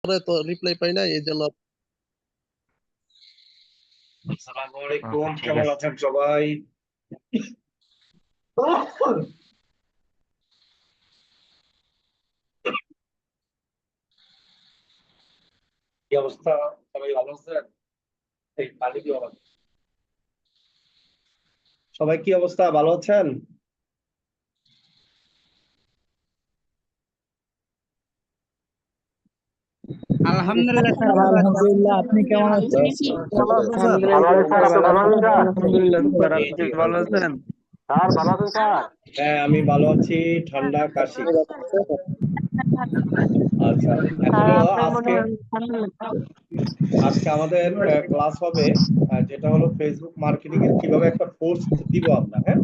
তো রিপ্লাই পাই না, এই জন্য। আসসালামু আলাইকুম, কেমন আছেন সবাই? কি অবস্থা? সবাই ভালো আছেন? এই পানি কি অবস্থা? সবাই কি অবস্থা, ভালো আছেন? আলহামদুলিল্লাহ স্যার, আলহামদুলিল্লাহ, আপনি কেমন আছেন? ভালো আছেন স্যার? আলহামদুলিল্লাহ স্যার, জি, আপনি জি, ভালো আছেন? স্যার ভালো আছেন স্যার? হ্যাঁ, আমি ভালো আছি। ঠান্ডা কাশি। আচ্ছা, এখন হলো আজকে আজকে আমাদের ক্লাস হবে, যেটা হলো ফেসবুক মার্কেটিং এর কিভাবে একটা পোস্ট দিব আমরা। হ্যাঁ,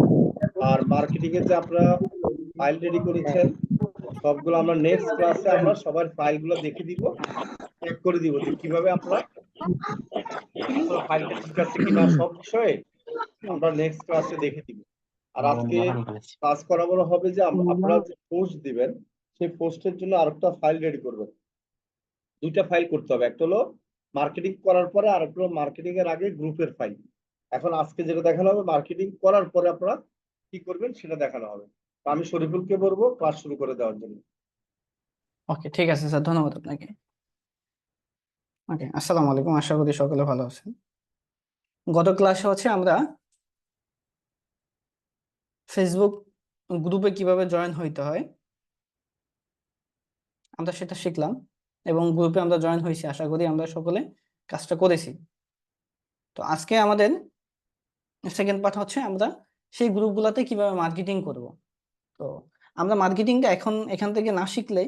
আর মার্কেটিং এর যে আপনারা ফাইল রেডি করেছেন সবগুলো আমরা নেক্সট ক্লাসে আমরা সবার ফাইলগুলো দেখে দিব, চেক করে দিব যে কিভাবে আপনারা ফাইলটা ঠিক আছে কিনা সব বিষয়ে আমরা নেক্সট ক্লাসে দেখে দিব। আর আজকে কাজ করাবো হবে যে আপনারা যে পোস্ট দিবেন সেই পোস্টের জন্য আরেকটা ফাইল রেডি করবেন। দুইটা ফাইল করতে হবে, একটা হলো মার্কেটিং করার পরে আর একটা হলো মার্কেটিং এর আগে গ্রুপের ফাইল। এখন আজকে যেটা দেখানো হবে মার্কেটিং করার পরে আপনারা কি করবেন সেটা দেখানো হবে। তো আমি শরীফুলকে বলবো ক্লাস শুরু করে দেওয়ার জন্য। ওকে, ঠিক আছে স্যার, ধন্যবাদ আপনাকে। ওকে, আসসালামু আলাইকুম, আশা করি সকলে ভালো আছেন। গত ক্লাসে হচ্ছে আমরা ফেসবুক গ্রুপে কিভাবে জয়েন হইতে হয় আমরা সেটা শিখলাম, এবং গ্রুপে আমরা জয়েন হয়েছি, আশা করি আমরা সকলে কাজটা করেছি। তো আজকে আমাদের সেকেন্ড পার্ট হচ্ছে আমরা সেই গ্রুপগুলোতে কিভাবে মার্কেটিং করব। তো আমরা মার্কেটিংটা এখান থেকে না শিখলে,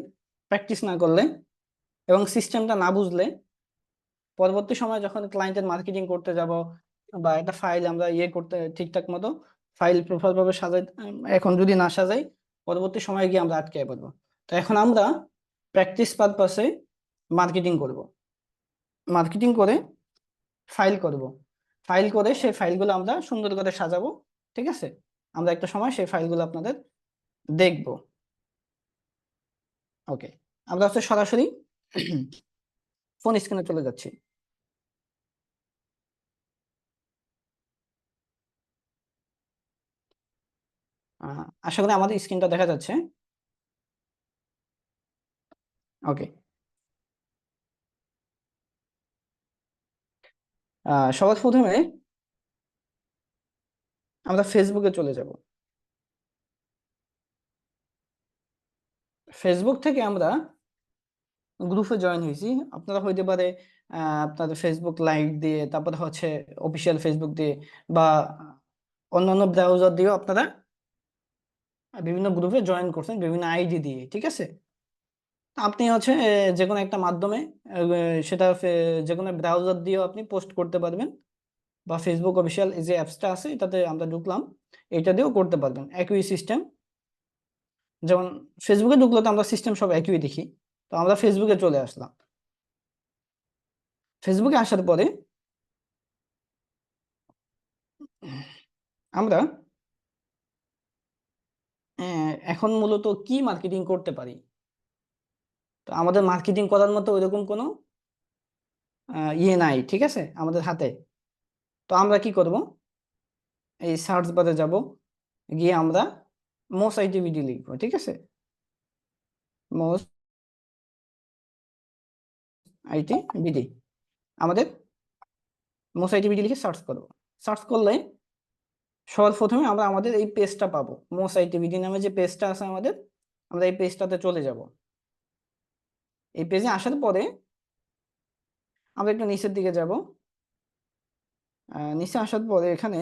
প্র্যাকটিস না করলে এবং সিস্টেমটা না বুঝলে পরবর্তী সময় যখন ক্লায়েন্টের মার্কেটিং করতে যাব বা একটা ফাইল আমরা করতে ঠিকঠাক মতো ফাইল প্রপার ভাবে সাজাই, এখন যদি না সাজাই পরবর্তী সময় গিয়ে আমরা আটকে পড়বো। তো এখন আমরা প্র্যাকটিস পারপাসে মার্কেটিং করব, মার্কেটিং করে ফাইল করব, ফাইল করে সেই ফাইলগুলো আমরা সুন্দর করে সাজাবো। ঠিক আছে, আমরা একটা সময় সেই ফাইলগুলো আপনাদের দেখবো। ওকে, আমরা হচ্ছে সরাসরি ফোন স্ক্রিনে চলে যাচ্ছি। আশা করি আমাদের স্ক্রিনটা দেখা যাচ্ছে। ওকে, সবার প্রথমে আমরা ফেসবুকে চলে যাব। ফেসবুক থেকে আমরা গ্রুপে জয়েন হয়েছি। আপনারা হইতে পারে আপনাদের ফেসবুক লাইট দিয়ে, তারপরে হচ্ছে অফিসিয়াল ফেসবুক দিয়ে বা অন্যান্য ব্রাউজার দিয়েও আপনারা বিভিন্ন গ্রুপে জয়েন করছেন বিভিন্ন আইডি দিয়ে। ঠিক আছে, আপনি হচ্ছে যে কোনো একটা মাধ্যমে সেটা যে কোনো ব্রাউজার দিয়েও আপনি পোস্ট করতে পারবেন, বা ফেসবুক অফিসিয়াল যে অ্যাপসটা আছে এটাতে আমরা ঢুকলাম, এটা দিয়েও করতে পারবেন, একই সিস্টেম। যেমন ফেসবুকে ঢুকলে তো আমরা সিস্টেম সব একই দেখি। তো আমরা ফেসবুকে চলে আসলাম। ফেসবুকে আসার পরে আমরা এখন মূলত কি মার্কেটিং করতে পারি। তো আমাদের মার্কেটিং করার মতো ওইরকম কোনো নাই, ঠিক আছে, আমাদের হাতে। তো আমরা কি করব, এই সার্চ বারে যাব, গিয়ে আমরা মোস আইটিভিডি লিখবো। ঠিক আছে, মোস আইটিভিডি, আমাদের মোস আইটিভিডি লিখে সার্চ করব। সার্চ করলে সবার প্রথমে আমরা আমাদের এই পেজটা পাবো, মোস আইটিভিডি নামে যে পেজটা আছে আমাদের, আমরা এই পেজটাতে চলে যাব। এই পেজে আসার পরে আমরা একটু নিচের দিকে যাব। নিচে আসার পরে এখানে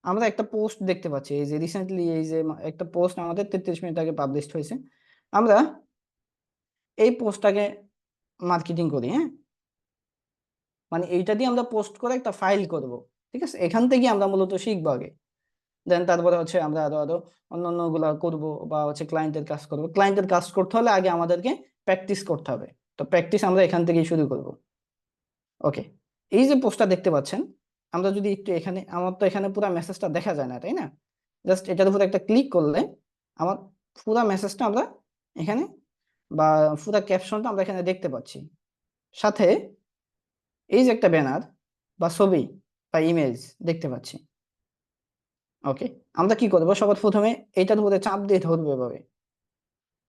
আমরা একটা পোস্ট দেখতে পাচ্ছি, এই যে রিসেন্টলি এই যে একটা পোস্ট আমাদের 33 মিনিট আগে পাবলিশ হয়েছে। আমরা এই পোস্টটাকে মার্কেটিং করি। হ্যাঁ, মানে এইটা দিয়ে আমরা পোস্ট করে একটা ফাইল করব। ঠিক আছে, এখান থেকে আমরা মূলত শিখবো আগে, দেন তারপরে হচ্ছে আমরা আরো অন্যান্য গুলা করবো, বা হচ্ছে ক্লায়েন্টের কাজ করবো। ক্লায়েন্টের কাজ করতে হলে আগে আমাদেরকে প্র্যাকটিস করতে হবে। তো প্র্যাকটিস আমরা এখান থেকেই শুরু করব। ওকে, এই যে পোস্টটা দেখতে পাচ্ছেন, আমরা যদি একটু এখানে, আমার তো এখানে পুরো মেসেজটা দেখা যায় না, তাই না? জাস্ট এটার উপর একটা ক্লিক করলে আমার পুরো মেসেজটা আমরা এখানে বা পুরো ক্যাপশনটা আমরা এখানে দেখতে পাচ্ছি। সাথে এই যে একটা ব্যানার বা ছবি বা ইমেজ দেখতে পাচ্ছি। ওকে, আমরা কি করবো, সবার প্রথমে এটার উপরে চাপ দিয়ে ধরবো। এভাবে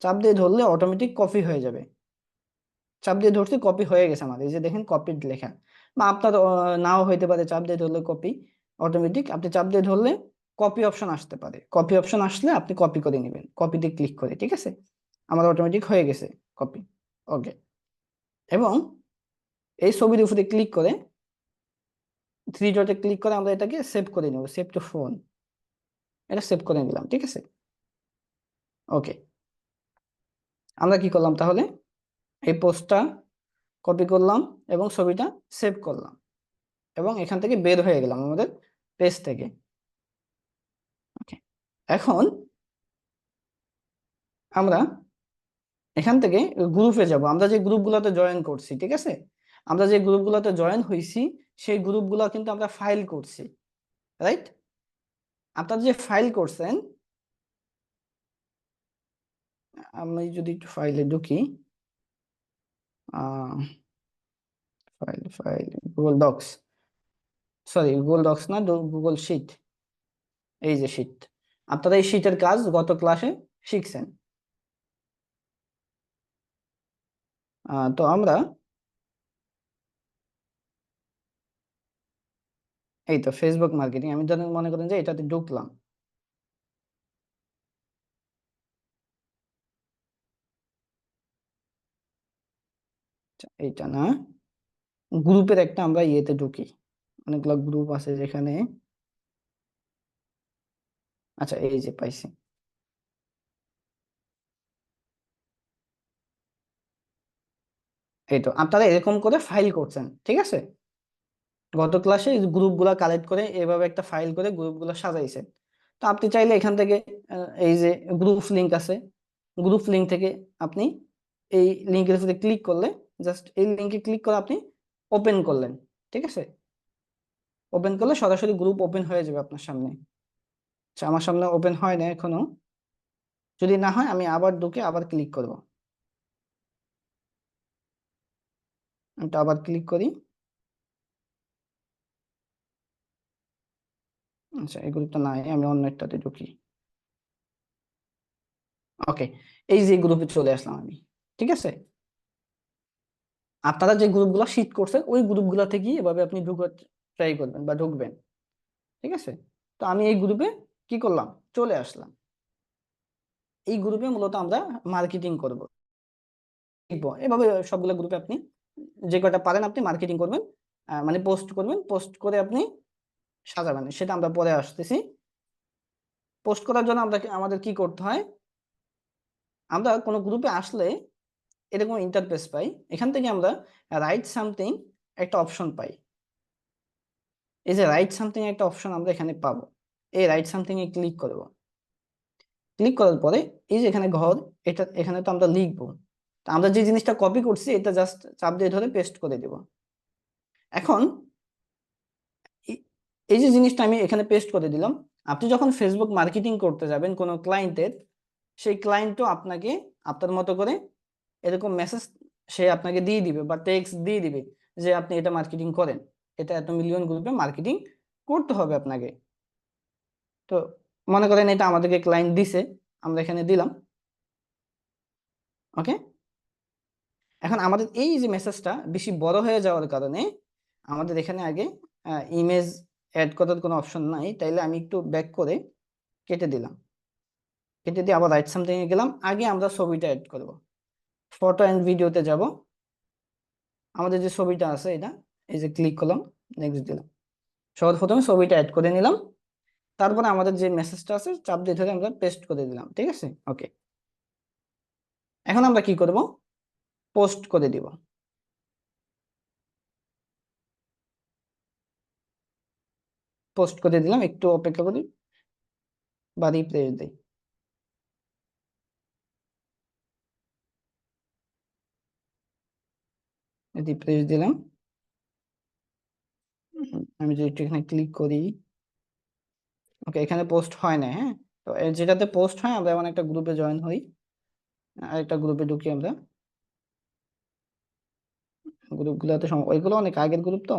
চাপ দিয়ে ধরলে অটোমেটিক কপি হয়ে যাবে। চাপ দিয়ে ধরতে কপি হয়ে গেছে আমাদের, এই যে দেখেন কপি লেখা। বা আপনার নাও হইতে পারে, চাপ দিয়ে ধরলে কপি অটোমেটিক। আপনি চাপ দিয়ে ধরলে কপি অপশন আসতে পারে, কপি অপশন আসলে আপনি কপি করে নেবেন, কপিতে ক্লিক করে। ঠিক আছে, আমার অটোমেটিক হয়ে গেছে কপি। ওকে, এবং এই ছবির উপরে ক্লিক করে, থ্রি ডটে ক্লিক করে আমরা এটাকে সেভ করে নেব, সেভ টু ফোন। এটা সেভ করে নিলাম। ঠিক আছে, ওকে। আমরা কি করলাম তাহলে, এই পোস্টটা কপি করলাম এবং ছবিটা সেভ করলাম এবং এখান থেকে বের হয়ে গেলাম আমাদের পেজ থেকে। ওকে, এখন আমরা এখান থেকে গ্রুপে যাব। আমরা যে গ্রুপগুলোতে জয়েন করছি, ঠিক আছে, আমরা যে গ্রুপগুলোতে জয়েন হয়েছি সেই গ্রুপগুলো কিন্তু আমরা ফাইল করছি, রাইট? আপনারা যে ফাইল করছেন, আমি যদি একটু ফাইলে ঢুকি, file file Google Docs, sorry Google Docs না, গুগল শিট। এই যে শিট, আপনারা এই শিটের কাজ গত ক্লাসে শিখছেন। তো আমরা এই তো ফেসবুক মার্কেটিং, আমি ধরেন মনে করেন যে এটাতে ঢুকলাম। এইটা না, গ্রুপের একটা আমরা ইয়েতে ঢুকি, অনেকগুলো গ্রুপ আছে যেখানে। আচ্ছা, এই যে পাইছি। এই তো আপনারা এরকম করে ফাইল করছেন, ঠিক আছে। গত ক্লাসে গ্রুপগুলো কালেক্ট করে এভাবে একটা ফাইল করে গ্রুপগুলো সাজাইছেন। তো আপনি চাইলে এখান থেকে এই যে গ্রুপ লিংক আছে, গ্রুপ লিংক থেকে আপনি এই লিংকের উপরে ক্লিক করলে, জাস্ট এই লিংকে ক্লিক করে আপনি ওপেন করলেন, ঠিক আছে। ওপেন করলে সরাসরি গ্রুপ ওপেন হয়ে যাবে আপনার সামনে। আচ্ছা, আমার সামনে ওপেন হয় না এখনো। যদি না হয় আমি আবার ঢুকে আবার ক্লিক করব। এটা আবার ক্লিক করি। আচ্ছা, এই গ্রুপটা নাই, আমি অন্য একটাতে ঢুকি। ওকে, এই যে গ্রুপে চলে আসলাম আমি, ঠিক আছে। আপনারা যে গ্রুপগুলো শিট করছেন ওই গ্রুপগুলো থেকেই এভাবে আপনি ঢুকার ট্রাই করবেন বা ঢুকবেন, ঠিক আছে। তো আমি এই গ্রুপে কি করলাম, চলে আসলাম। এই গ্রুপে মূলত আমরা মার্কেটিং করব, শিখবো। এভাবে সবগুলো গ্রুপে আপনি যে কয়টা পারেন আপনি মার্কেটিং করবেন, মানে পোস্ট করবেন, পোস্ট করে আপনি সাজাবেন। সেটা আমরা পরে আসতেছি। পোস্ট করার জন্য আমাদের কি করতে হয়, আমরা কোনো গ্রুপে আসলে এরকম ইন্টারফেস পাই। এখান থেকে আমরা রাইট সামথিং একটা অপশন পাই। এই যে রাইট সামথিং একটা অপশন আমরা এখানে পাবো, এই রাইট সামথিং এ ক্লিক করব। ক্লিক করার পরে এই যে এখানে ঘর, এটা এখানে তো আমরা লিখবো। তো আমরা যে জিনিসটা কপি করছি এটা জাস্ট চাপ দিয়ে ধরে পেস্ট করে দেব। এখন এই যে জিনিসটা আমি এখানে পেস্ট করে দিলাম, আপনি যখন ফেসবুক মার্কেটিং করতে যাবেন কোনো ক্লায়েন্টের, সেই ক্লায়েন্টও আপনাকে আপনার মতো করে এরকম মেসেজ সে আপনাকে দিয়ে দিবে বা টেক্সট দিয়ে দিবে যে আপনি এটা মার্কেটিং করেন, এটা এত মিলিয়ন গ্রুপে মার্কেটিং করতে হবে আপনাকে। তো মনে করেন এটা আমাদেরকে ক্লায়েন্ট দিছে, আমরা এখানে দিলাম। ওকে, এখন আমাদের এই যে মেসেজটা বেশি বড় হয়ে যাওয়ার কারণে আমাদের এখানে আগে ইমেজ অ্যাড করার কোনো অপশন নাই, তাইলে আমি একটু ব্যাক করে কেটে দিলাম। কেটে দিয়ে আবার রাইট সামথিং এ গেলাম। আগে আমরা ছবিটা অ্যাড করব, ফটো অ্যান্ড ভিডিওতে যাব। আমাদের যে ছবিটা আছে এটা, এই যে ক্লিক করলাম, নেক্সট দিলাম। সবার প্রথমে ছবিটা অ্যাড করে নিলাম, তারপরে আমাদের যে মেসেজটা আছে চাপ দিয়ে ধরে আমরা পেস্ট করে দিলাম, ঠিক আছে। ওকে, এখন আমরা কি করব, পোস্ট করে দিব। পোস্ট করে দিলাম, একটু অপেক্ষা করি বা রিপ্লেস দিই। রিপ্লেস দিলাম। আমি যদি একটু এখানে ক্লিক করি, ওকে, এখানে পোস্ট হয় না। হ্যাঁ, তো যেটাতে পোস্ট হয় আমরা এমন একটা গ্রুপে জয়েন হই, আরেকটা গ্রুপে ঢুকি আমরা। গ্রুপগুলোতে ওইগুলো অনেক আগের গ্রুপ তো।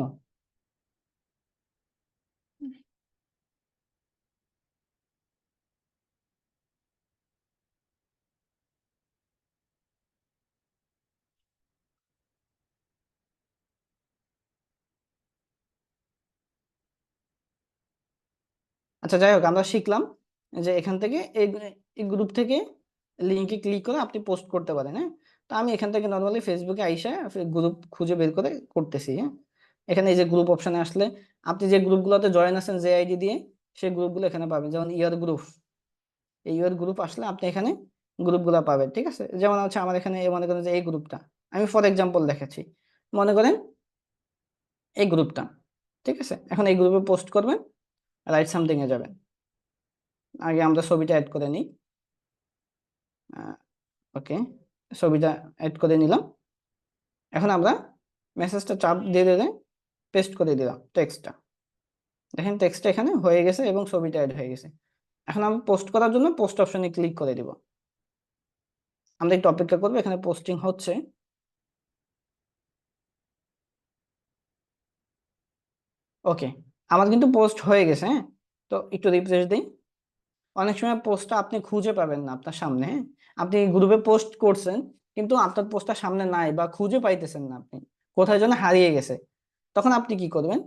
আচ্ছা, যাই হোক, আমরা শিখলাম যে এখান থেকে এই গ্রুপ থেকে লিঙ্কে ক্লিক করে আপনি পোস্ট করতে পারেন। হ্যাঁ, তো আমি এখান থেকে নর্মালি ফেসবুকে আইসা গ্রুপ খুঁজে বের করে করতেছি। হ্যাঁ, এখানে এই যে গ্রুপ অপশনে আসলে আপনি যে গ্রুপগুলোতে জয়েন আছেন যে আইডি দিয়ে, সেই গ্রুপগুলো এখানে পাবেন। যেমন ইয়ার গ্রুপ, এই ইয়ার গ্রুপ আসলে আপনি এখানে গ্রুপগুলো পাবেন। ঠিক আছে, যেমন হচ্ছে আমার এখানে মনে করেন যে এই গ্রুপটা আমি ফর এক্সাম্পল দেখাচ্ছি, মনে করেন এই গ্রুপটা। ঠিক আছে, এখন এই গ্রুপে পোস্ট করবেন, রাইট সামথিং এ যাবেন। আগে আমরা ছবিটা অ্যাড করে নিই। ওকে, ছবিটা অ্যাড করে নিলাম। এখন আমরা মেসেজটা চাপ দিয়ে দিলে পেস্ট করে দিলাম টেক্সটটা। দেখেন টেক্সটটা এখানে হয়ে গেছে এবং ছবিটা অ্যাড হয়ে গেছে। এখন আমরা পোস্ট করার জন্য পোস্ট অপশনে ক্লিক করে দিব। আমরা একটু অপেক্ষা করবো, এখানে পোস্টিং হচ্ছে। ওকে, আমার কিন্তু পোস্ট হয়ে গেছে। হ্যাঁ, তো একটু রিফ্রেশ দিই। অনেক সময় পোস্টটা আপনি খুঁজে পাবেন না আপনার সামনে। হ্যাঁ, আপনি গ্রুপে পোস্ট করছেন কিন্তু আপনার পোস্টটা সামনে নাই বা খুঁজে পাইতেছেন না, আপনি কোথায় যেন হারিয়ে গেছে। তখন আপনি কি করবেন,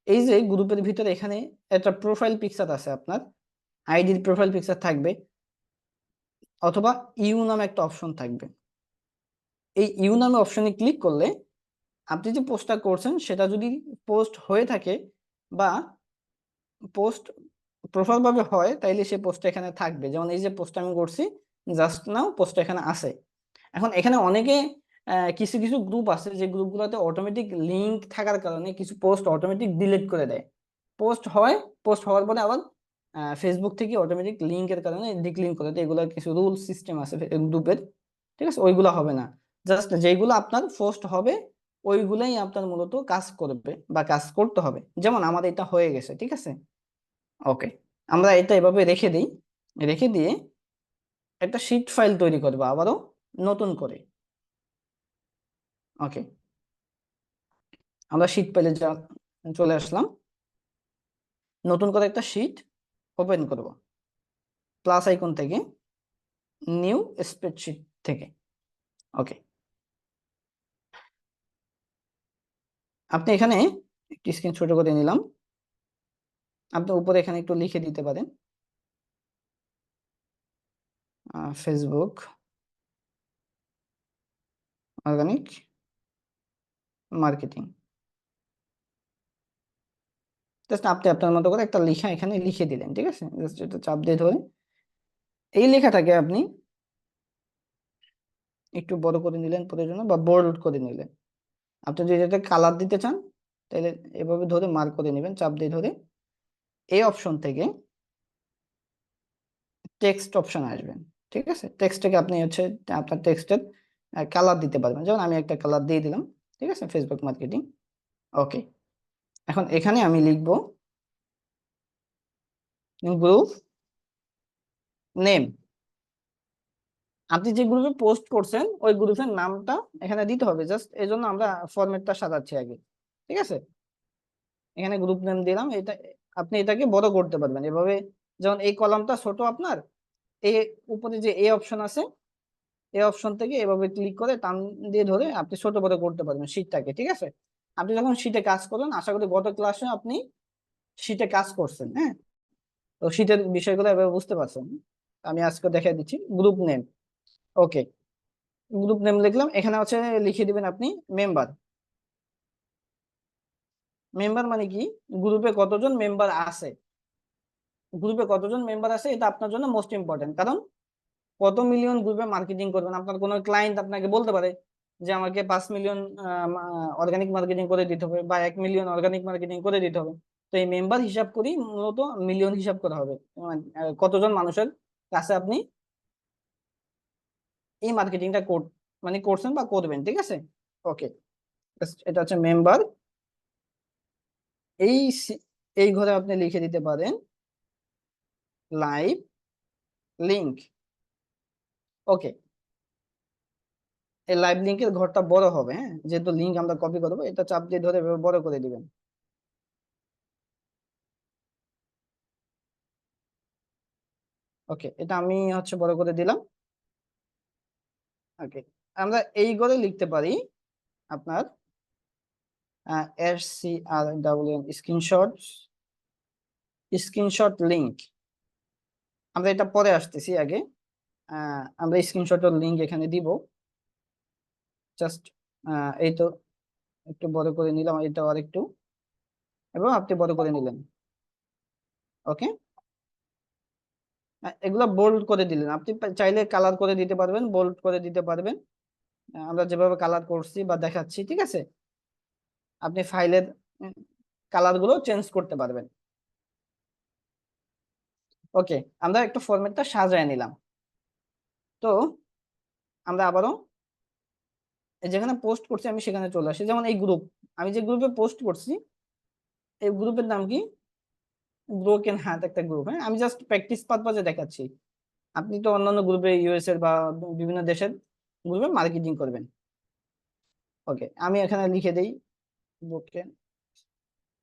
এই যে গ্রুপের ভিতরে এখানে একটা প্রোফাইল পিকচার আছে, আপনার আইডির প্রোফাইল পিকচার থাকবে, অথবা ইউ নামে একটা অপশন থাকবে। এই ইউ নামে অপশনে ক্লিক করলে আপনি যে পোস্টটা করছেন সেটা যদি পোস্ট হয়ে থাকে বা পোস্ট প্রপার ভাবে হয়, তাইলে সেই পোস্টটা এখানে থাকবে। যেমন এই যে পোস্ট আমি করছি জাস্ট নাও, পোস্ট এখানে আছে। এখন এখানে অনেকে কিছু কিছু গ্রুপ আছে যে গ্রুপগুলোতে অটোমেটিক লিংক থাকার কারণে কিছু পোস্ট অটোমেটিক ডিলিট করে দেয়। পোস্ট হয়, পোস্ট হওয়ার পরে আবার ফেসবুক থেকে অটোমেটিক লিংকের কারণে ডিক্লিন করে দেয়। এগুলোর কিছু রুল সিস্টেম আছে গ্রুপের। ঠিক আছে, ওইগুলো হবে না। জাস্ট যেইগুলো আপনার পোস্ট হবে ওইগুলাই আপনার মূলত কাজ করবে বা কাজ করতে হবে। যেমন আমাদের এটা হয়ে গেছে। ঠিক আছে, ওকে, আমরা এটা এভাবে রেখে দিই। রেখে দিয়ে একটা শিট ফাইল তৈরি করবো আবারও নতুন করে। ওকে, আমরা শিট ফাইলে চলে আসলাম। নতুন করে একটা শিট ওপেন করব প্লাস আইকন থেকে, নিউ স্প্রেডশিট থেকে। ওকে, আপনি এখানে একটি স্ক্রিন ছোট করে নিলাম। আপনি উপরে এখানে একটু লিখে দিতে পারেন ফেসবুক অর্গানিক মার্কেটিং। জাস্ট আপনি আপনার মতো করে একটা লেখা এখানে লিখে দিলেন। ঠিক আছে, জাস্ট এটা চাপ দিয়ে ধরে এই লেখাটাকে আপনি একটু বড় করে নিলেন প্রয়োজনে, বা বোল্ড করে নিলেন। আপনি যদি এটাতে কালার দিতে চান তাহলে এভাবে ধরে মার্ক করে নেবেন, চাপ দিয়ে ধরে। এই অপশন থেকে টেক্সট অপশন আসবেন। ঠিক আছে, টেক্সটটাকে আপনি হচ্ছে আপনার টেক্সটের কালার দিতে পারবেন। যেমন আমি একটা কালার দিয়ে দিলাম। ঠিক আছে, ফেসবুক মার্কেটিং। ওকে, এখন এখানে আমি লিখব গ্রুপ নেম। আপনি যে গ্রুপে পোস্ট করছেন ওই গ্রুপের নামটা এখানে দিতে হবে। জাস্ট এই জন্য আমরা ফরম্যাটটা সাজাচ্ছি আগে। ঠিক আছে, এখানে গ্রুপ নেম দিলাম। এটা আপনি এটাকে বড় করতে পারবেন এভাবে। যেমন এই কলামটা ছোট আপনার, এই উপরে যে এই অপশন আছে, এই অপশন থেকে এভাবে ক্লিক করে টান দিয়ে ধরে আপনি ছোট বড় করতে পারবেন শীটটাকে। ঠিক আছে, আপনি যখন শীটে কাজ করবেন, আশা করি গত ক্লাসে আপনি শীটে কাজ করছেন। হ্যাঁ, তো শীটের বিষয়গুলো এভাবে বুঝতে পারছেন। আমি আজকে দেখাই দিচ্ছি গ্রুপ নেম। ওকে, গ্রুপ নেম লিখলাম। এখানে হচ্ছে লিখে দিবেন আপনি মেম্বার। মেম্বার মানে কি, গ্রুপে কতজন মেম্বার আছে। গ্রুপে কতজন মেম্বার আছে এটা আপনার জন্য মোস্ট ইম্পর্টেন্ট। কারণ কত মিলিয়ন গ্রুপে মার্কেটিং করবেন, আপনার কোনো ক্লায়েন্ট আপনাকে বলতে পারে যে আমাকে 5 মিলিয়ন অর্গানিক মার্কেটিং করে দিতে হবে বা 1 মিলিয়ন অর্গানিক মার্কেটিং করে দিতে হবে। তো এই মেম্বার হিসাব করি মূলত মিলিয়ন হিসাব করা হবে, কতজন মানুষের কাছে আপনি এই মার্কেটিংটা মানে করছেন বা করবেন। ঠিক আছে, ওকে, এটা হচ্ছে মেম্বার। এই এই ঘরে আপনি লিখে দিতে পারেন লাইভ লিংক। ওকে, এই লাইভ লিঙ্কের ঘরটা বড় হবে, হ্যাঁ, যেহেতু লিঙ্ক আমরা কপি করবো, এটা চাপ দিয়ে ধরে এভাবে বড় করে দিবেন। ওকে, এটা আমি হচ্ছে বড় করে দিলাম। ওকে, আমরা এই করে লিখতে পারি আপনার SCRWN স্ক্রিনশট লিঙ্ক। আমরা এটা পরে আসতেছি, আগে আমরা স্ক্রিনশটের লিঙ্ক এখানে দিব। জাস্ট এই তো একটু বড় করে নিলাম, এটা আর একটু, এবং আপনি বড় করে নিলেন। ওকে, এগুলা বোল্ড করে দিলেন। আপনি চাইলে কালার করে দিতে পারবেন, বোল্ড করে দিতে পারবেন, আমরা যেভাবে কালার করছি বা দেখাচ্ছি, ঠিক আছে। আপনি ফাইলের কালার গুলো চেঞ্জ করতে পারবেন। ওকে, আমরা একটু ফরম্যাটটা সাজায় নিলাম। তো আমরা আবারও যেখানে পোস্ট করছি আমি সেখানে চলে আসি। যেমন এই গ্রুপ, আমি যে গ্রুপে পোস্ট করছি, এই গ্রুপের নাম কি? ব্রোকেন হার্ট একটা গ্রুপ। হ্যাঁ, আমি জাস্ট প্র্যাকটিস পারপাজে দেখাচ্ছি। আপনি তো অন্যান্য গ্রুপে, ইউএস এর বা বিভিন্ন দেশের গ্রুপে মার্কেটিং করবেন। ওকে, আমি এখানে লিখে দেই ব্রোকেন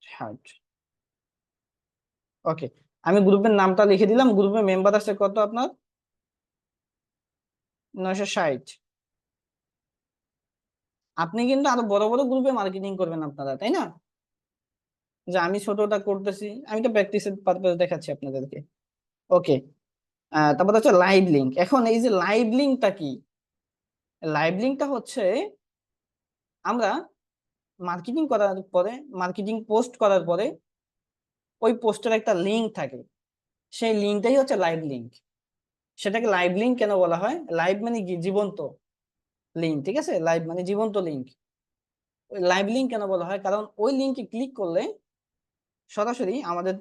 হার্ট। ওকে, আমি গ্রুপের নামটা লিখে দিলাম। গ্রুপে মেম্বার আছে কত আপনার? 960। আপনি কিন্তু আরো বড় বড় গ্রুপে মার্কেটিং করবেন আপনারা, তাই না? যে আমি ছোটটা করতেছি, আমি তো প্র্যাকটিসের পারপাস দেখাচ্ছি আপনাদেরকে। ওকে, তারপর হচ্ছে লাইভ লিঙ্ক। এখন এই যে লাইভ লিঙ্কটা কি? লাইভ লিঙ্কটা হচ্ছে আমরা মার্কেটিং করার পরে, মার্কেটিং পোস্ট করার পরে ওই পোস্টের একটা লিঙ্ক থাকে, সেই লিঙ্কটাই হচ্ছে লাইভ লিঙ্ক। সেটাকে লাইভ লিঙ্ক কেন বলা হয়? লাইভ মানে কি? জীবন্ত লিঙ্ক, ঠিক আছে। লাইভ মানে জীবন্ত লিঙ্ক। ওই লাইভ লিঙ্ক কেন বলা হয়? কারণ ওই লিঙ্কে ক্লিক করলে সরাসরি আমাদের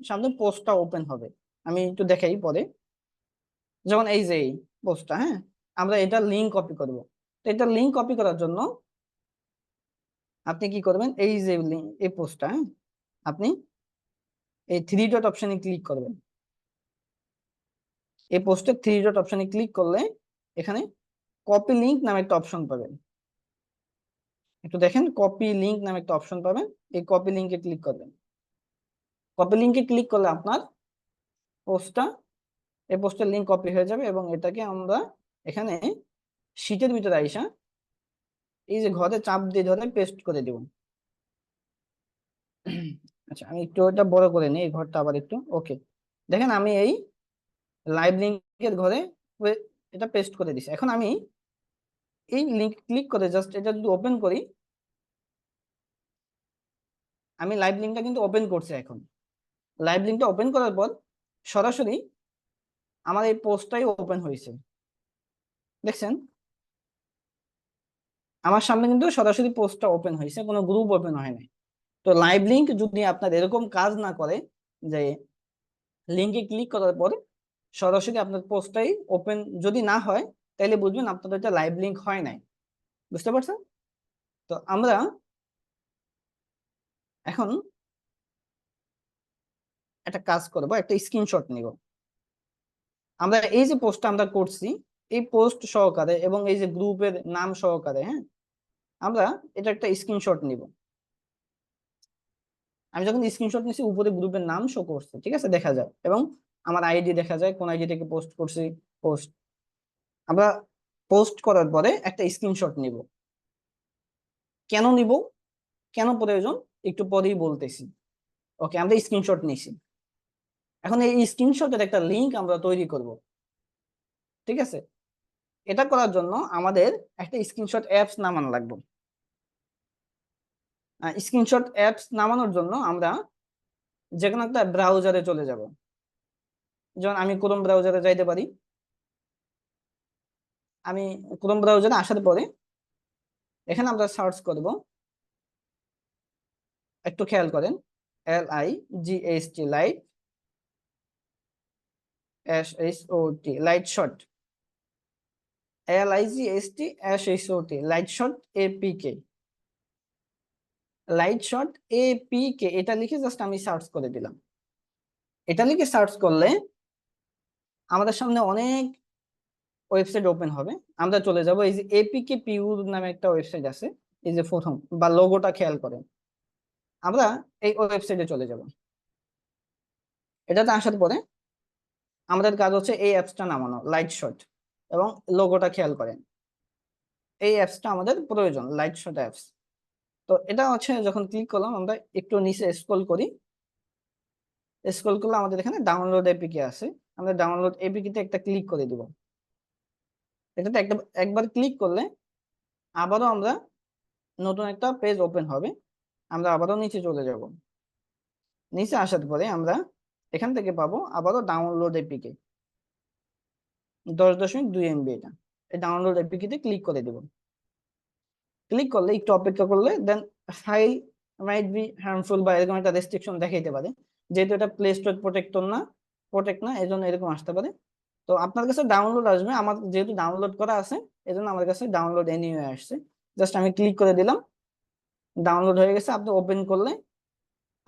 সামনে পোস্টটা ওপেন হবে। আমি একটু দেখাই পরে। যেমন এই যে পোস্টটা, হ্যাঁ, আমরা এটা লিঙ্ক কপি করব। তো এটা লিঙ্ক কপি করার জন্য আপনি কি করবেন? এই যে লিঙ্ক, এই পোস্টটা, হ্যাঁ, আপনি এই 3 ডট অপশনে ক্লিক করবেন। এই পোস্টের 3 ডট অপশনে ক্লিক করলে এখানে কপি লিঙ্ক নামে একটা অপশন পাবেন। একটু দেখেন, কপি লিঙ্ক নামে একটা অপশন পাবেন। এই কপি লিঙ্কে ক্লিক করবেন। কপি লিঙ্কে ক্লিক করলে আপনার পোস্টটা, এই পোস্টের লিঙ্ক কপি হয়ে যাবে, এবং এটাকে আমরা এখানে শীটের ভিতরে আইসা এই যে ঘরে চাপ দিয়ে ধরে পেস্ট করে দেব। আচ্ছা, আমি একটু এটা বড় করে নিই, এই ঘরটা আবার একটু। ওকে, দেখেন আমি এই লাইভ লিঙ্কের ঘরে এটা পেস্ট করে দিছি। এখন আমি এই লিঙ্ক ক্লিক করে জাস্ট এটা যদি ওপেন করি, আমি লাইভ লিঙ্কটা কিন্তু ওপেন করছি। এখন লাইভ লিঙ্কটা ওপেন করার পর সরাসরি আমার এই পোস্টটাই ওপেন হয়েছে, দেখছেন? আমার সামনে কিন্তু সরাসরি পোস্টটা ওপেন হয়েছে, কোনো গ্রুপ ওপেন হয় নাই। তো লাইভ লিঙ্ক যদি আপনার এরকম কাজ না করে, যে লিঙ্কে ক্লিক করার পরে সরাসরি আপনার পোস্টটাই ওপেন যদি না হয়, তাহলে বুঝবেন আপনাদের এটা লাইভ লিঙ্ক হয় নাই। বুঝতে পারছেন? তো আমরা এখন একটা কাজ করব, একটা স্ক্রিনশট নিব। আমরা এই যে পোস্টটা আমরা করছি, এই পোস্ট সহকারে এবং এই যে গ্রুপের নাম সহকারে, হ্যাঁ, আমরা এটা একটা স্ক্রিনশট নিব। আমি যখন স্ক্রিনশট নিছি, উপরে গ্রুপের নাম শো করছে, ঠিক আছে, দেখা যায়, এবং আমার আইডি দেখা যায়, কোন আইডি থেকে পোস্ট করছি। পোস্ট, আমরা পোস্ট করার পরে একটা স্ক্রিনশট নিব। কেন নিব, কেন প্রয়োজন, একটু পরেই বলতেছি। ওকে, আমরা স্ক্রিনশট নিছি। এখন এই স্ক্রিনশটের একটা লিংক আমরা তৈরি করব, ঠিক আছে। এটা করার জন্য আমাদের একটা স্ক্রিনশট অ্যাপস নামানো লাগবে। স্ক্রিনশট অ্যাপস নামানোর জন্য আমরা যে কোনো একটা ব্রাউজারে চলে যাব। যেমন আমি ক্রোম ব্রাউজারে যাইতে পারি। আমি ক্রোম ব্রাউজারে আসার পরে এখানে আমরা সার্চ করব, একটু খেয়াল করেন, LIGHT, light, SHOT, light shot, LIGHT SHOT, light shot APK, light shot APK, এটা লিখে জাস্ট আমি সার্চ করে দিলাম। এটা লিখে সার্চ করলে আমাদের সামনে অনেক ওয়েবসাইট ওপেন হবে। আমরা চলে যাব এই যে এপিকে পিউ নামে একটা ওয়েবসাইট আছে, এই যে প্রথম বা লোগোটা খেয়াল করেন, আমরা এই ওয়েবসাইটে চলে যাব। এটাতে আসার পরে আমাদের কাজ হচ্ছে এই অ্যাপসটা নামানো, লাইট শট, এবং লোগোটা খেয়াল করেন, এই অ্যাপসটা আমাদের প্রয়োজন, লাইট শট অ্যাপস। তো এটা হচ্ছে যখন ক্লিক করলাম, আমরা একটু নিচে স্ক্রল করি, স্ক্রল করলে আমাদের এখানে ডাউনলোড এপিকে আছে, আমরা ডাউনলোড এপিকে একটা ক্লিক করে দিব। এটাতে একবার ক্লিক করলে আবারও আমরা নতুন একটা পেজ ওপেন হবে, আমরা আবারও নিচে চলে যাব। নিচে আসার পরে আমরা এখান থেকে পাবো আবারও ডাউনলোড এপিকে 10.2 MB। এটা এই ডাউনলোড এপিকে ক্লিক করে দিব। ক্লিক করলে একটু অপেক্ষা করলে then file might be harmful বা এরকম একটা রেস্ট্রিকশন দেখাইতে পারে, যেহেতু এটা প্লে স্টোর প্রোটেক্ট না, এই জন্য এরকম আসতে পারে। তো আপনার কাছে ডাউনলোড আসবে, আমার যেহেতু ডাউনলোড করা আছে এই জন্য আমার কাছে ডাউনলোড এনিওয়ে আসছে। জাস্ট আমি ক্লিক করে দিলাম, ডাউনলোড হয়ে গেছে। আপনি ওপেন করলে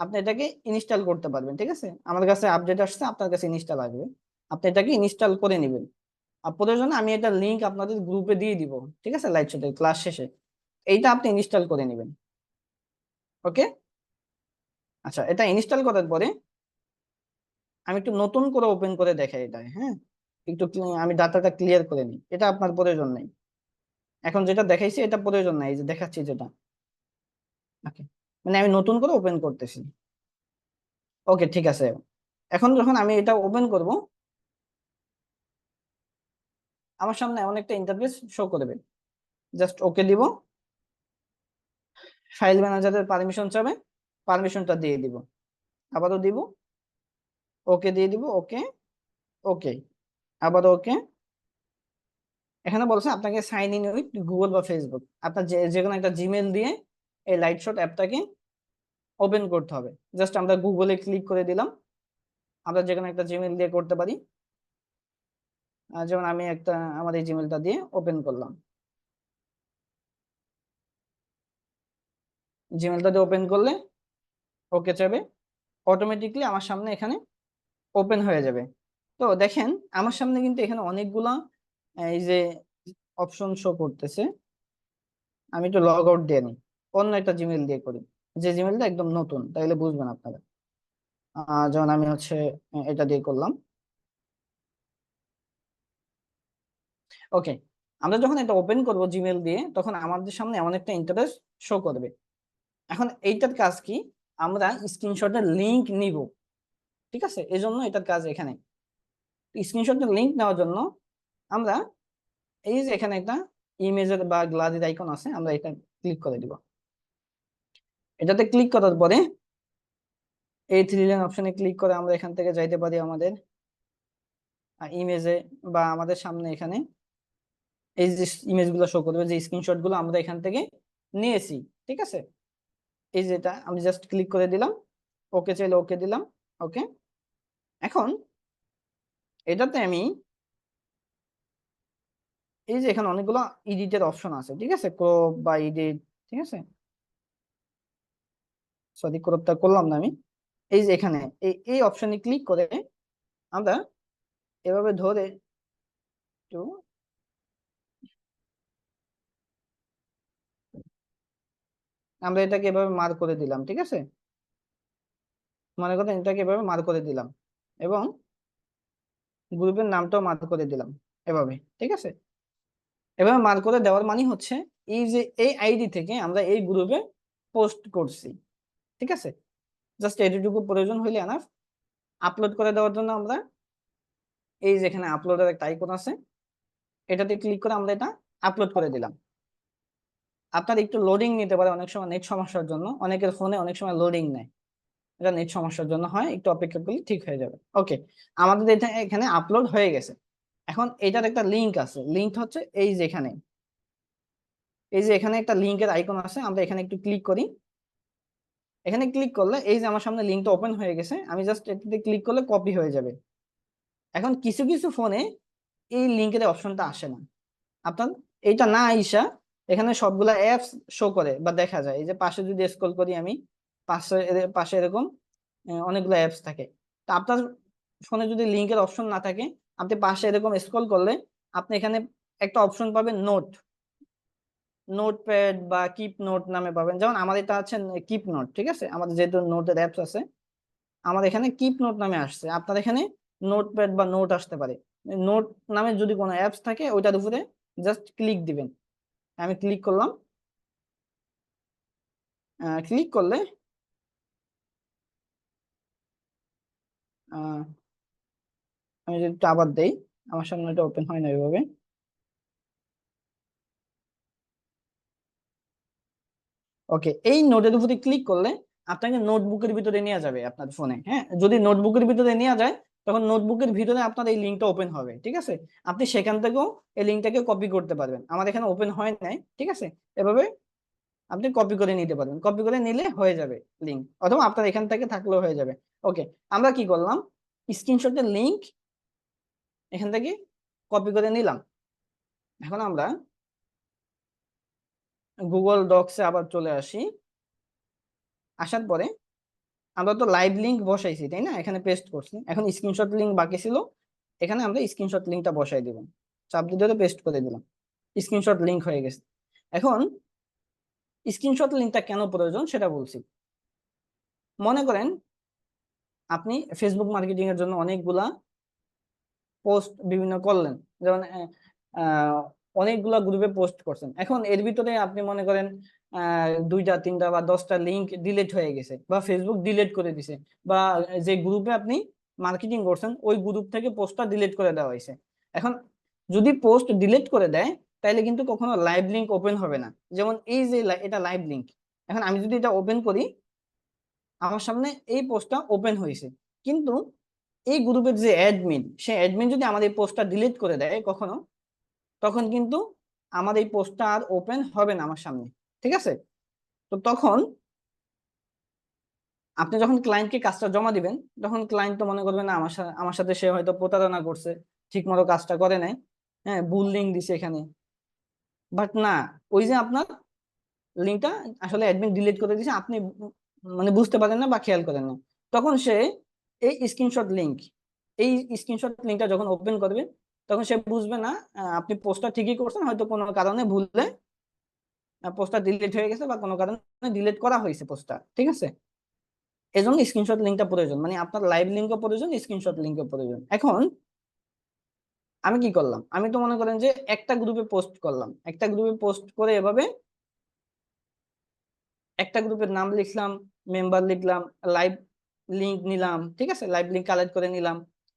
আপনি এটাকে ইনস্টল করতে পারবেন। ঠিক আছে, আমার কাছে আপডেট আসছে, আপনার কাছে ইনস্টল আসবে, আপনি এটাকে ইনস্টল করে নেবেন। আর প্রয়োজনে আমি এটা লিংক আপনাদের গ্রুপে দিয়ে দিব, ঠিক আছে, লাইভ চ্যাটের ক্লাস শেষে, এইটা আপনি ইনস্টল করে নেবেন। ওকে, আচ্ছা, এটা ইনস্টল করার পরে আমি একটু নতুন করে ওপেন করে দেখাই এটা। হ্যাঁ, একটু আমি ডাটাটা ক্লিয়ার করে নিই, এটা আপনার প্রয়োজন নেই এখন, যেটা দেখাইছি এটা প্রয়োজন নাই, এই যে দেখাচ্ছি যেটা। ওকে, মানে আমি নতুন করে ওপেন করতেছি। ওকে, ঠিক আছে। এখন যখন আমি এটা ওপেন করব, আমার সামনে এমন একটা ইন্টারফেস শো করবে, জাস্ট ওকে দিব। ফাইল ম্যানেজারের পারমিশন চাবে, পারমিশনটা দিয়ে দিব, আবারও দিব, ওকে দিয়ে দিব, ওকে, ওকে, আবারও ওকে। এখানে বলছে আপনাকে সাইন ইন উইথ গুগল বা ফেসবুক, আপনার যে কোনো একটা জিমেল দিয়ে এই লাইট শট অ্যাপটাকে ওপেন করতে হবে। জাস্ট আমরা গুগলে ক্লিক করে দিলাম, আমরা যে কোনো একটা জিমেল দিয়ে করতে পারি। যেমন আমি আমার এই জিমেলটা দিয়ে ওপেন করলাম, জিমেলটা দিয়ে ওপেন করলে ওকে চাবে, অটোমেটিকলি আমার সামনে এখানে ওপেন হয়ে যাবে। তো দেখেন আমার সামনে কিন্তু এখানে অনেকগুলা এই যে অপশন শো করতেছে। আমি একটু লগ আউট দিয়ে নিই, অন্য একটা জিমেল দিয়ে করি, যে জিমেলটা একদম নতুন, তাইলে বুঝবেন আপনারা। যেমন আমি হচ্ছে এটা দিয়ে করলাম। ওকে, আমরা যখন এটা ওপেন করব জিমেল দিয়ে, তখন আমাদের সামনে এমন একটা ইন্টারফেস শো করবে। এখন এইটার কাজ কি, আমরা স্ক্রিনশটের লিংক নিব, ঠিক আছে, এই জন্য এটার কাজ এখানে। স্ক্রিনশটের লিংক নেওয়ার জন্য আমরা এই যে এখানে একটা ইমেজের বা গ্যালারির আইকন আছে, আমরা এটা ক্লিক করে দিব। এটাতে ক্লিক করার পরে এই থ্রি লাইন অপশনে ক্লিক করে আমরা এখান থেকে যাইতে পারি আমাদের ইমেজে, বা আমাদের সামনে এখানে এই যে ইমেজগুলো শো করবে, যে স্ক্রিনশট গুলো আমরা এখান থেকে নিয়েছি, ঠিক আছে। এই যেটা আমি জাস্ট ক্লিক করে দিলাম, ওকে চাইলে ওকে দিলাম, ওকে। এখন এটাতে আমি এই যে এখানে অনেকগুলো এডিটের অপশন আছে, ঠিক আছে, ক্রপ বা এডিট, ঠিক আছে, সরি ক্রপটা করলাম না আমি। এই যে এখানে এই অপশনে ক্লিক করে আমরা এভাবে ধরে একটু আমরা এটাকে এভাবে মার্ক করে দিলাম, ঠিক আছে, মনে করেন এটাকে এভাবে মার্ক করে দিলাম, এবং গ্রুপের নামটাও মার্ক করে দিলাম এভাবে, ঠিক আছে। এভাবে মার্ক করে দেওয়ার মানে হচ্ছে এই যে এই আইডি থেকে আমরা এই গ্রুপে পোস্ট করছি, ঠিক আছে। জাস্ট এটুকু প্রয়োজন হইলে এনাফ। আপলোড করে দেওয়ার জন্য আমরা এই যে এখানে আপলোডের একটা আইকন আছে, এটাতে ক্লিক করে আমরা এটা আপলোড করে দিলাম। আপনার একটু লোডিং নিতে পারে অনেক সময়, নেট সমস্যার জন্য, অনেকের ফোনে অনেক সময় লোডিং নেয়, এটা নেট সমস্যার জন্য হয়, একটু অপেক্ষা করলে ঠিক হয়ে যাবে। ওকে, আমাদের এটা এখানে আপলোড হয়ে গেছে। এখন এটার একটা লিংক আছে, লিংক হচ্ছে এই যে এখানে, এই যে এখানে একটা লিংকের আইকন আছে, আমরা এখানে একটু ক্লিক করি। এখানে ক্লিক করলে এই যে আমার সামনে লিংকটা ওপেন হয়ে গেছে, আমি জাস্ট এটাতে ক্লিক করলে কপি হয়ে যাবে। এখন কিছু কিছু ফোনে এই লিংকের অপশনটা আসে না, আপনার এইটা না আইসা এখানে সবগুলা অ্যাপস শো করে বা দেখা যায়। এই যে পাশে যদি স্ক্রল করি আমি, পাশে পাশে এরকম অনেকগুলো অ্যাপস থাকে। তো আপনার ফোনে যদি লিংকের অপশন না থাকে, আপনি পাশে এরকম স্ক্রল করলে আপনি এখানে একটা অপশন পাবেন নোটপ্যাড বা কিপ নোট নামে পাবেন। যেমন আমাদের এটা আছে কিপ নোট, ঠিক আছে, আমাদের যেহেতু নোটের অ্যাপস আছে, আমাদের এখানে কিপ নোট নামে আসছে। আপনার এখানে নোটপ্যাড বা নোট আসতে পারে। নোট নামে যদি কোনো অ্যাপস থাকে ওইটার উপরে জাস্ট ক্লিক দিবেন। আমি ক্লিক করলাম। ক্লিক করলে আমি যদি একটু আবার দেই, আমার সামনে এটা ওপেন হয় না এভাবে। ওকে, এই নোটের উপরে ক্লিক করলে আপনাকে নোটবুকের ভিতরে নিয়ে যাবে আপনার ফোনে। হ্যাঁ, যদি নোটবুকের ভিতরে নিয়ে যায় তখন নোটবুকের ভিতরে আপনার এই লিঙ্কটা ওপেন হবে, ঠিক আছে। আপনি সেখান থেকেও এই লিঙ্কটাকে কপি করতে পারবেন। আমার এখানে ওপেন হয় নাই, ঠিক আছে। এভাবে আপনি কপি করে নিতে পারবেন, কপি করে নিলে হয়ে যাবে লিঙ্ক, অথবা আপনার এখান থেকে থাকলেও হয়ে যাবে। ওকে, আমরা কি করলাম, স্ক্রিনশটের লিঙ্ক এখান থেকে কপি করে নিলাম। এখন আমরা গুগল ডক্সে আবার চলে আসি। আসার পরে আমরা তো লাইভ লিংক বসাইছি তাই না, এখানে পেস্ট করছি। এখন স্ক্রিনশট লিংক বাকি ছিল, এখানে আমরা স্ক্রিনশট লিংকটা বসাই দিব। চাপ দিয়ে ধরে পেস্ট করে দিলাম, স্ক্রিনশট লিংক হয়ে গেছে। এখন স্ক্রিনশট লিংকটা কেন প্রয়োজন সেটা বলছি। মনে করেন আপনি ফেসবুক মার্কেটিং এর জন্য অনেকগুলা পোস্ট বিভিন্ন করলেন, যেমন অনেকগুলা গ্রুপে পোস্ট করছেন। এখন এর ভিতরে আপনি মনে করেন 2টা 3টা বা 10টা লিংক ডিলিট হয়ে গেছে, বা ফেসবুক ডিলিট করে দিছে, বা যে গ্রুপে আপনি মার্কেটিং করছেন ওই গ্রুপ থেকে পোস্টটা ডিলিট করে দেওয়া হয়েছে। এখন যদি পোস্ট ডিলিট করে দেয় তাহলে কিন্তু কখনো লাইভ লিংক ওপেন হবে না। যেমন এই যে এটা লাইভ লিংক, এখন আমি যদি এটা ওপেন করি আমার সামনে এই পোস্টটা ওপেন হয়েছে, কিন্তু এই গ্রুপের যে অ্যাডমিন, সে অ্যাডমিন যদি আমাদের এই পোস্টটা ডিলিট করে দেয় কখনো, তখন কিন্তু আমার এই পোস্টটা আর ওপেন হবে না আমার সামনে, ঠিক আছে। তো তখন আপনি যখন ক্লায়েন্টকে কাজটা জমা দিবেন, তখন ক্লায়েন্ট তো মনে করবে না আমার সাথে সে হয়তো প্রতারণা করছে, ঠিক মতো কাজটা করে নাই, হ্যাঁ ভুল লিঙ্ক দিছে এখানে। বাট না, ওই যে আপনার লিঙ্কটা আসলে অ্যাডমিন ডিলিট করে দিয়েছে, আপনি মানে বুঝতে পারেন না বা খেয়াল করেন না। তখন সে এই স্ক্রিনশট লিঙ্কটা যখন ওপেন করবে তখন সে বুঝবে না আপনি পোস্টটা ঠিকই করছেন, হয়তো কোনো কারণে ভুলে পোস্টটা ডিলিট হয়ে গেছে বা কোনো কারণে ডিলিট করা হয়েছে পোস্টটা, ঠিক আছে। এজন্য স্ক্রিনশট লিঙ্কটা প্রয়োজন, মানে আপনার লাইভ লিঙ্কও প্রয়োজন, স্ক্রিনশট লিঙ্কও প্রয়োজন। এখন আমি কি করলাম, আমি তো মনে করেন যে একটা গ্রুপে পোস্ট করলাম, একটা গ্রুপে পোস্ট করে এভাবে একটা গ্রুপের নাম লিখলাম, মেম্বার লিখলাম, লাইভ লিংক নিলাম, ঠিক আছে, লাইভ লিংক কালেক্ট করে নিলাম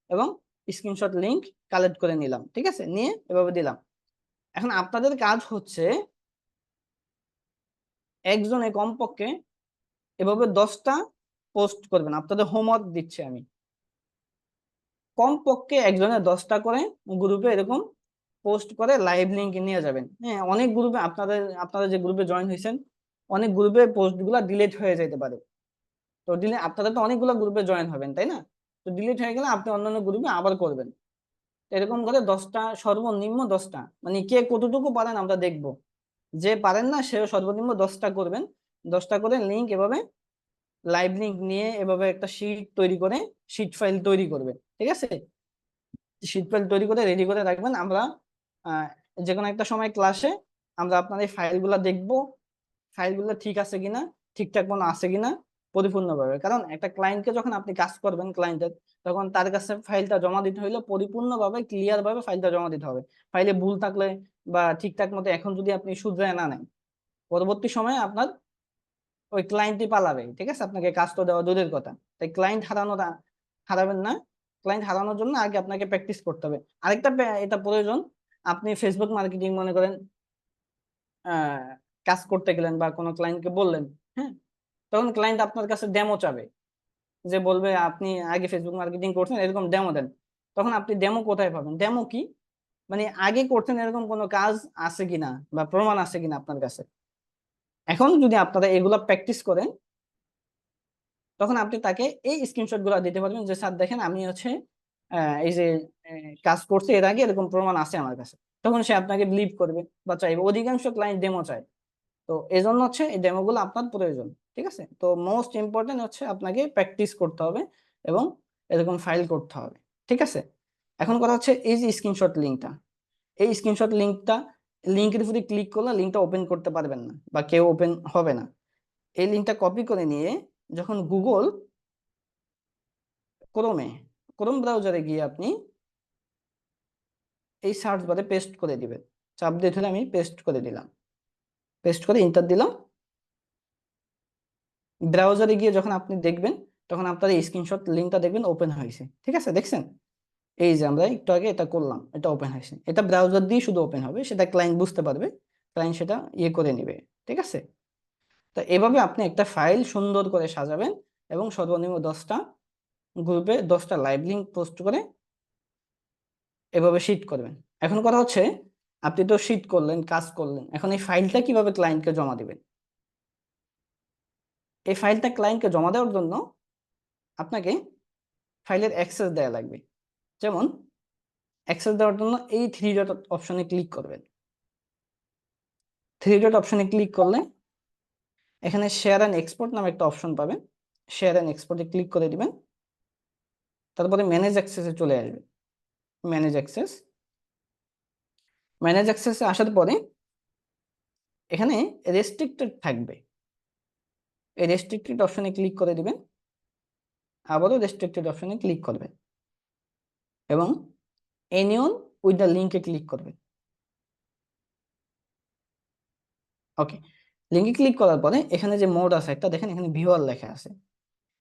এবং স্ক্রিনশট লিংক কালেক্ট করে নিলাম, ঠিক আছে, নিয়ে এভাবে দিলাম। এখন আপনাদের কাজ হচ্ছে একজনে কমপক্ষে এভাবে 10টা পোস্ট করবেন। আপনাদের হোমওয়ার্ক দিচ্ছি আমি, কমপক্ষে একজনে 10টা করে গ্রুপে এরকম পোস্ট করে লাইভ লিংক নিয়ে যাবেন। হ্যাঁ, অনেক গ্রুপে আপনারা যে গ্রুপে জয়েন হয়েছেন অনেক গ্রুপে পোস্ট গুলা ডিলিট হয়ে যেতে পারে। তো আপনারা তো অনেকগুলো গ্রুপে জয়েন হবেন তাই না, তো ডিলিট হয়ে গেলে আপনি অন্যান্য গ্রুপে আবার করবেন। এরকম করে 10টা, সর্বনিম্ন 10টা, মানে কে কতটুকু পারেন আমরা দেখব। যে পারেন না সে সর্বনিম্ন 10টা করবেন। 10টা করে লিংক এভাবে লাইভ লিংক নিয়ে এভাবে একটা শিট তৈরি করে শিট ফাইল তৈরি করবে, ঠিক আছে। শিট ফাইল তৈরি করে রেডি করে রাখবেন। আমরা যে কোনো একটা সময় ক্লাসে আমরা আপনার এই ফাইলগুলো দেখবো, ফাইলগুলো ঠিক আছে কিনা, ঠিকঠাক মতো আছে কিনা পরিপূর্ণভাবে। কারণ একটা ক্লায়েন্টকে যখন আপনি কাজ করবেন ক্লায়েন্টের, তখন তার কাছে ফাইলটা জমা দিতে হইলে পরিপূর্ণভাবে ক্লিয়ার ভাবে ফাইলটা জমা দিতে হবে। ফাইলে ভুল থাকলে বা ঠিকঠাক মতো এখন যদি আপনি শুধরায় না নেন, পরবর্তী সময়ে আপনার ওই ক্লায়েন্টই পালাবে, ঠিক আছে, আপনাকে কাজ তো দেওয়া দূরের কথা। তাই ক্লায়েন্ট হারাবেন না। ক্লায়েন্ট হারানোর জন্য আগে আপনাকে প্র্যাকটিস করতে হবে। আরেকটা এটা প্রয়োজন, আপনি ফেসবুক মার্কেটিং মনে করেন কাজ করতে গেলেন বা কোনো ক্লায়েন্টকে বললেন, হ্যাঁ, তখন ক্লায়েন্ট আপনার কাছে ডেমো চাবে, যে বলবে আপনি আগে ফেসবুক মার্কেটিং করছেন এরকম ডেমো দেন। তখন আপনি ডেমো কোথায় পাবেন, ডেমো কি মানে আগে করছেন এরকম কোনো কাজ আছে কিনা বা প্রমাণ আছে কিনা আপনার কাছে। এখন যদি আপনারা এগুলা প্র্যাকটিস করেন তখন আপনি তাকে এই স্ক্রিনশট গুলা দিতে পারবেন, যে স্যার দেখেন আমি হচ্ছে এই যে কাজ করছে এর আগে এরকম প্রমাণ আছে আমার কাছে। তখন সে আপনাকে বিলিভ করবে বা চাইবে। অধিকাংশ ক্লায়েন্ট ডেমো চায়। তো এই জন্য হচ্ছে এই ডেমো গুলো আপনার প্রয়োজন, ঠিক আছে। তো মোস্ট ইম্পর্টেন্ট হচ্ছে আপনাকে প্র্যাকটিস করতে হবে এবং এরকম ফাইল করতে হবে, ঠিক আছে। এখন কথা হচ্ছে এই যে স্ক্রিনশট লিঙ্কটা, এই স্ক্রিনশট লিঙ্কের উপরে ক্লিক করলে লিঙ্কটা ওপেন করতে পারবেন না বা কেউ ওপেন হবে না। এই লিঙ্কটা কপি করে নিয়ে যখন গুগল ক্রোম ব্রাউজারে গিয়ে আপনি এই সার্চ বারে পেস্ট করে দিবেন। চাপ দিয়ে ধরে আমি পেস্ট করে দিলাম, পেস্ট করে এন্টার দিলাম। ব্রাউজারে গিয়ে যখন আপনি দেখবেন তখন আপনার এই স্ক্রিনশট লিঙ্কটা দেখবেন ওপেন হয়েছে। ঠিক আছে, দেখছেন? এই যে আমরা একটু আগে এটা করলাম, এটা ওপেন হয়েছে। এটা ব্রাউজার দিয়ে শুধু ওপেন হবে, সেটা ক্লায়েন্ট বুঝতে পারবে, ক্লায়েন্ট সেটা ইয়ে করে নেবে। ঠিক আছে, তো এভাবে আপনি একটা ফাইল সুন্দর করে সাজাবেন এবং সর্বনিম্ন 10টা গ্রুপে 10টা লাইভ লিঙ্ক পোস্ট করে এভাবে শিট করবেন। এখন কথা হচ্ছে, আপনি তো শিট করলেন, কাজ করলেন, এখন এই ফাইলটা কিভাবে ক্লায়েন্টকে জমা দিবেন? এই ফাইলটা ক্লায়েন্টকে জমা দেওয়ার জন্য আপনাকে ফাইলের অ্যাক্সেস দেওয়া লাগবে। যেমন অ্যাক্সেস দেওয়ার জন্য এই 3 ডট অপশনে ক্লিক করবেন। 3 ডট অপশনে ক্লিক করলে এখানে শেয়ার অ্যান্ড এক্সপোর্ট নামে একটা অপশন পাবেন। শেয়ার অ্যান্ড এক্সপোর্টে ক্লিক করে দিবেন। তারপরে ম্যানেজ অ্যাক্সেসে চলে আসবে। ম্যানেজ অ্যাক্সেসে আসার পরে এখানে রেস্ট্রিক্টেড থাকবে, এই রেস্ট্রিক্টেড অপশনে ক্লিক করে দিবেন। আবারও রেস্ট্রিক্টেড অপশনে ক্লিক করবেন এবং এনিওন উইথ দ্য লিঙ্কে ক্লিক করবেন। ওকে, লিঙ্কে ক্লিক করার পরে এখানে যে মোড আছে একটা, দেখেন এখানে ভিউয়ার লেখা আছে।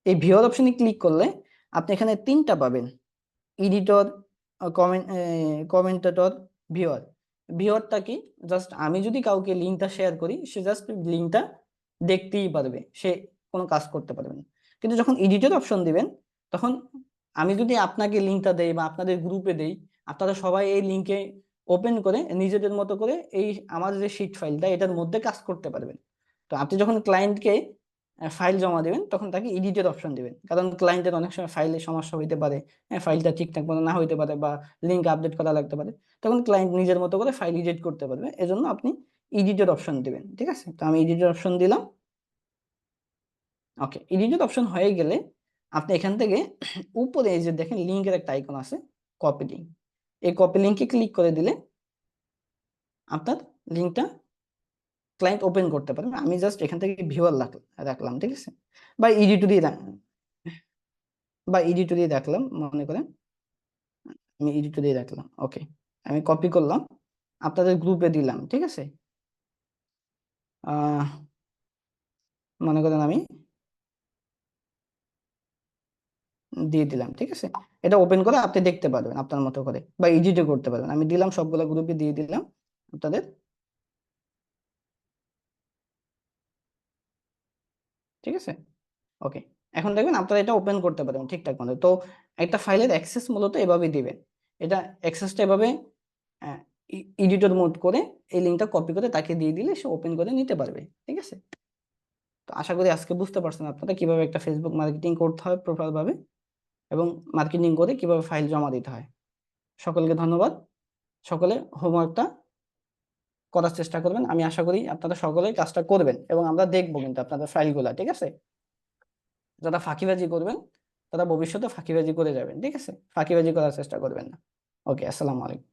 এই ভিউয়ার অপশনে ক্লিক করলে আপনি এখানে 3টা পাবেন: এডিটর, কমেন্টেটর, ভিউয়ার। ভিউয়ারটা কি? জাস্ট আমি যদি কাউকে লিঙ্কটা শেয়ার করি, সে জাস্ট লিঙ্কটা দেখতেই পারবে, সে কোনো কাজ করতে পারবে না। কিন্তু যখন এডিটর অপশন দিবেন, তখন আমি যদি আপনাকে লিঙ্কটা দেই বা আপনাদের গ্রুপে দেই, আপনারা সবাই এই লিঙ্কে ওপেন করে নিজেদের মতো করে এই আমার যে শিট ফাইলটা এটার মধ্যে কাজ করতে পারবেন। তো আপনি যখন ক্লায়েন্টকে ফাইল জমা দেবেন তখন তাকে এডিটের অপশন দিবেন, কারণ ক্লায়েন্টের অনেক সময় ফাইলে সমস্যা হইতে পারে, ফাইলটা ঠিকঠাক মতো না হইতে পারে বা লিঙ্ক আপডেট করা লাগতে পারে, তখন ক্লায়েন্ট নিজের মতো করে ফাইল এডিট করতে পারবে। এজন্য আপনি এডিটের অপশন দিবেন। ঠিক আছে, তো আমি এডিটের অপশন দিলাম। ওকে, এডিটের অপশন হয়ে গেলে আপনি এখান থেকে উপরে এই যে দেখেন লিঙ্কের একটা আইকন আছে, কপি লিঙ্ক, এই কপি লিঙ্কে ক্লিক করে দিলে আপনার লিঙ্কটা ক্লায়েন্ট ওপেন করতে পারবে। আমি জাস্ট এখান থেকে ভিউয়ার রাখলাম। ঠিক আছে, বা এডিটরি রাখলাম, মনে করেন আমি এডিটরি রাখলাম। ওকে, আমি কপি করলাম, আপনাদের গ্রুপে দিলাম। ঠিক আছে, মনে করেন আমি দিয়ে দিলাম। ঠিক আছে, এটা ওপেন করে আপনি দেখতে পারবেন আপনার মতো করে বা এডিটও করতে পারবেন। আমি দিলাম, সবগুলো গ্রুপে দিয়ে দিলাম আপনাদের। ঠিক আছে, ওকে, এখন দেখবেন আপনারা এটা ওপেন করতে পারবেন ঠিকঠাক মতো। তো একটা ফাইলের অ্যাক্সেস মূলত এভাবে দিবেন। এটা অ্যাক্সেসটা এভাবে এডিটর মোড করে এই লিঙ্কটা কপি করে তাকে দিয়ে দিলে সে ওপেন করে নিতে পারবে। ঠিক আছে, তো আশা করি আজকে বুঝতে পারছেন আপনারা কিভাবে একটা ফেসবুক মার্কেটিং করতে হয় প্রপার ভাবে এবং মার্কেটিং করে কিভাবে ফাইল জমা দিতে হয়। সকলকে ধন্যবাদ। সকলে হোমওয়ার্কটা করার চেষ্টা করবেন। আমি আশা করি আপনারা সকলেই কাজটা করবেন এবং আমরা দেখবো কিন্তু আপনাদের ফাইলগুলা। ঠিক আছে, যারা ফাঁকিবাজি করবেন তারা ভবিষ্যতে ফাঁকিবাজি করে যাবেন। ঠিক আছে, ফাঁকিবাজি করার চেষ্টা করবেন না। ওকে, আসসালামু আলাইকুম।